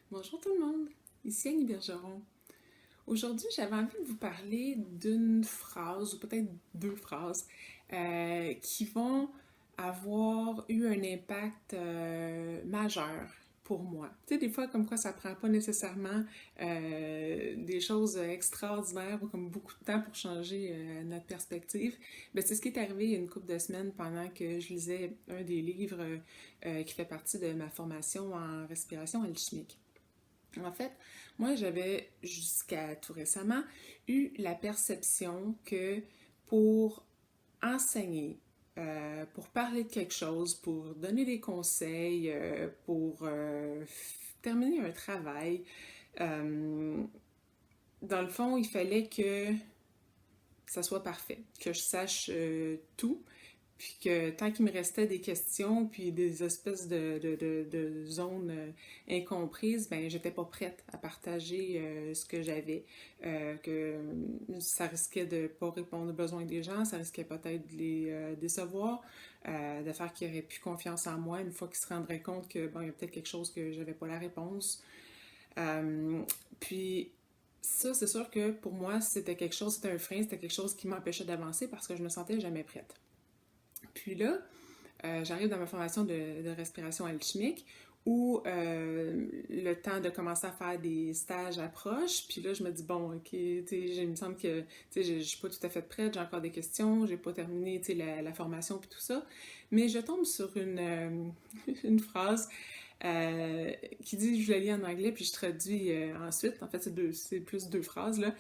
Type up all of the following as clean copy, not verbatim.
Bonjour tout le monde, ici Annie Bergeron. Aujourd'hui, j'avais envie de vous parler d'une phrase, ou peut-être deux phrases, qui vont avoir eu un impact majeur pour moi. Tu sais, des fois, comme quoi ça prend pas nécessairement des choses extraordinaires ou comme beaucoup de temps pour changer notre perspective. Ben, c'est ce qui est arrivé il y a une couple de semaines pendant que je lisais un des livres qui fait partie de ma formation en respiration alchimique. En fait, moi, j'avais jusqu'à tout récemment eu la perception que pour enseigner, pour parler de quelque chose, pour donner des conseils, pour terminer un travail, euh, dans le fond, il fallait que ça soit parfait, que je sache tout, puis que tant qu'il me restait des questions, puis des espèces de zones incomprises, ben j'étais pas prête à partager ce que j'avais, que ça risquait de pas répondre aux besoins des gens, ça risquait peut-être de les décevoir, de faire qu'ils auraient plus confiance en moi une fois qu'ils se rendraient compte que bon, il y a peut-être quelque chose que j'avais pas la réponse. Euh, puis ça, c'est sûr que pour moi, c'était quelque chose, c'était un frein, c'était quelque chose qui m'empêchait d'avancer parce que je me sentais jamais prête. Puis là, j'arrive dans ma formation de respiration alchimique où le temps de commencer à faire des stages approche. Puis là, je me dis, bon, ok, il me semble que je suis pas tout à fait prête, j'ai encore des questions, j'ai pas terminé la formation puis tout ça. Mais je tombe sur une phrase euh, qui dit, je la lis en anglais, puis je traduis ensuite. En fait, c'est plus deux phrases, là.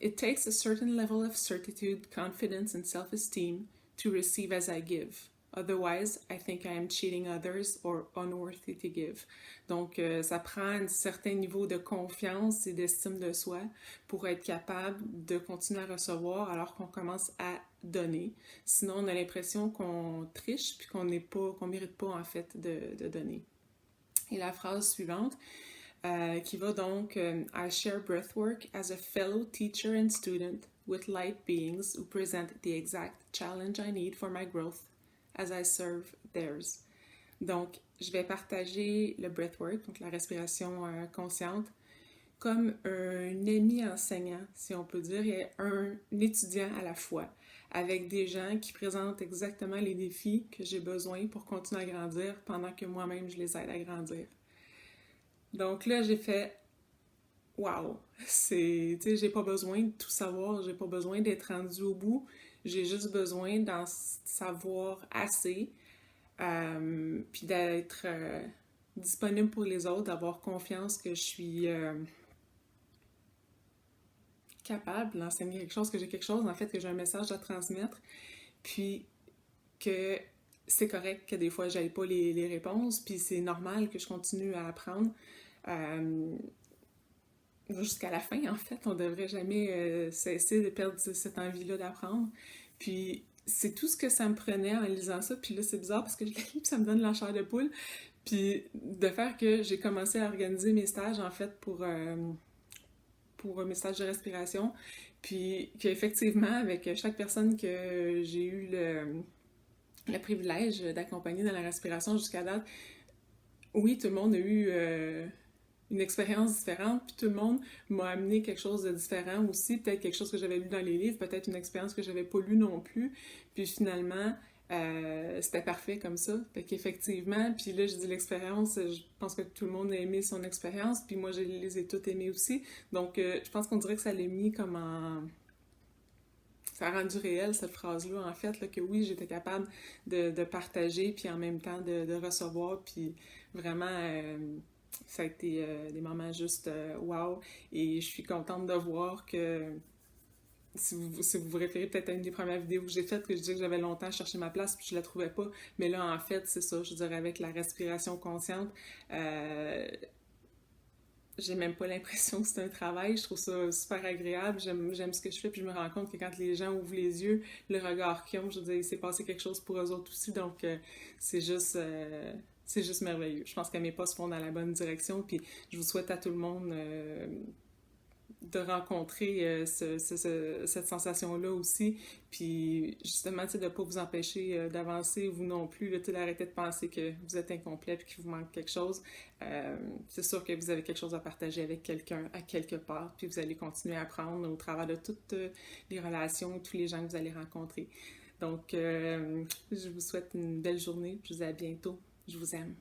It takes a certain level of certitude, confidence and self-esteem to receive as I give. Otherwise, I think I am cheating others or unworthy to give. Donc, ça prend un certain niveau de confiance et d'estime de soi pour être capable de continuer à recevoir alors qu'on commence à donner. Sinon, on a l'impression qu'on triche puis qu'on mérite pas en fait de donner. Et la phrase suivante, qui va donc I share breathwork as a fellow teacher and student with light beings who present the exact challenge I need for my growth as I serve theirs. Donc, je vais partager le breathwork, donc la respiration consciente, comme un ami enseignant, si on peut dire, et un étudiant à la fois, avec des gens qui présentent exactement les défis que j'ai besoin pour continuer à grandir pendant que moi-même je les aide à grandir. Donc là, j'ai fait wow, tu sais, j'ai pas besoin de tout savoir, j'ai pas besoin d'être rendu au bout, j'ai juste besoin d'en savoir assez, puis d'être disponible pour les autres, d'avoir confiance que je suis capable d'enseigner quelque chose, que j'ai quelque chose, en fait, que j'ai un message à transmettre, puis que c'est correct que des fois j'aille pas les réponses, puis c'est normal que je continue à apprendre. Euh, Jusqu'à la fin, en fait. On devrait jamais cesser de perdre cette envie-là d'apprendre. Puis c'est tout ce que ça me prenait en lisant ça. Puis là, c'est bizarre parce que je lis, ça me donne la chair de poule. Puis de faire que j'ai commencé à organiser mes stages, en fait, pour mes stages de respiration. Puis qu'effectivement, avec chaque personne que j'ai eu le privilège d'accompagner dans la respiration jusqu'à date, oui, tout le monde a eu une expérience différente, puis tout le monde m'a amené quelque chose de différent aussi, peut-être quelque chose que j'avais lu dans les livres, peut-être une expérience que j'avais pas lue non plus, puis finalement, c'était parfait comme ça. Fait qu'effectivement, puis là, je dis l'expérience, je pense que tout le monde a aimé son expérience, puis moi, je les ai toutes aimées aussi. Donc, je pense qu'on dirait que ça l'a mis comme en... Ça a rendu réel cette phrase-là, en fait, là, que oui, j'étais capable de partager, puis en même temps de recevoir, puis vraiment, ça a été des moments juste wow. Et je suis contente de voir que si vous vous référez peut-être à une des premières vidéos que j'ai faites, que je disais que j'avais longtemps cherché ma place puis je la trouvais pas. Mais là, en fait, c'est ça, je dirais avec la respiration consciente, euh, j'ai même pas l'impression que c'est un travail. Je trouve ça super agréable. J'aime ce que je fais. Puis je me rends compte que quand les gens ouvrent les yeux, le regard qu'ils ont, je veux dire, il s'est passé quelque chose pour eux autres aussi. Donc, c'est juste... c'est juste merveilleux. Je pense que mes pas se font dans la bonne direction. Puis je vous souhaite à tout le monde de rencontrer cette sensation-là aussi. Puis justement, tu sais, de ne pas vous empêcher d'avancer, vous non plus, là, tu sais, d'arrêter de penser que vous êtes incomplet et qu'il vous manque quelque chose. C'est sûr que vous avez quelque chose à partager avec quelqu'un à quelque part, puis vous allez continuer à apprendre au travers de toutes les relations, tous les gens que vous allez rencontrer. Donc, je vous souhaite une belle journée. Je vous dis à bientôt. Je vous aime.